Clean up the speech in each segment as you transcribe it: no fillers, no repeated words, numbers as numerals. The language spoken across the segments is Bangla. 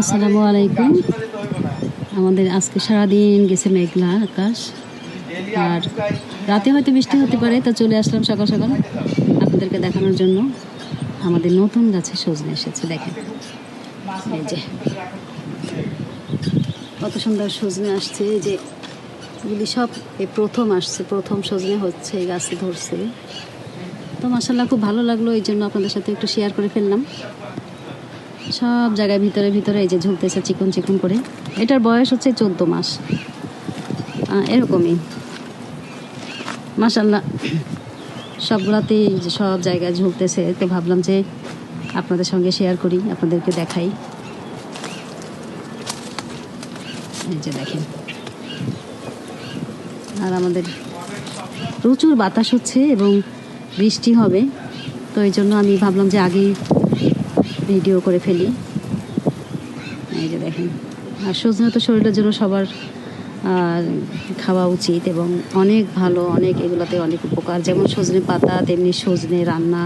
আসসালামু আলাইকুম। আমাদের আজকে সারাদিন গেছে মেঘলা আকাশ, আর রাতে হয়তো বৃষ্টি হতে পারে, তো চলে আসলাম সকাল সকাল আপনাদেরকে দেখানোর জন্য। আমাদের নতুন গাছে সজনে এসেছে, দেখেন এই যে কত সুন্দর সজনে আসছে। এই যে এগুলি সব এই প্রথম আসছে, প্রথম সজনে হচ্ছে, এই গাছে ধরছে। তো মাশাআল্লাহ খুব ভালো লাগলো, এই জন্য আপনাদের সাথে একটু শেয়ার করে ফেললাম। সব জায়গায় ভিতরে ভিতরে এই যে ঝুলতেছে চিকন চিকন করে। এটার বয়স হচ্ছে 14 মাস, এরকমই মাশাআল্লাহ। সবগুলাতেই সব জায়গায় ঝুলতেছে, তো ভাবলাম যে আপনাদের সঙ্গে শেয়ার করি, আপনাদেরকে দেখাই। এই যে দেখেন, আর আমাদের প্রচুর বাতাস হচ্ছে এবং বৃষ্টি হবে, তো এই জন্য আমি ভাবলাম যে আগেই ভিডিও করে ফেলি। এই যে দেখেন, আর সজনে তো শরীরের জন্য সবার খাওয়া উচিত এবং অনেক ভালো, অনেক এগুলোতে অনেক উপকার। যেমন সজনে পাতা, তেমনি সজনে রান্না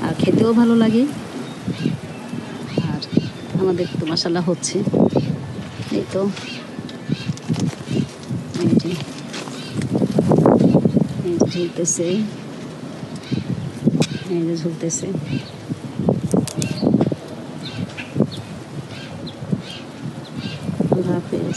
আর খেতেও ভালো লাগে। আর আমাদের তো মাশাআল্লাহ হচ্ছে, এই তো এই যে ঝুলতেছে, এই যে ঝুলতেছে। আল্লাহ হাফেজ।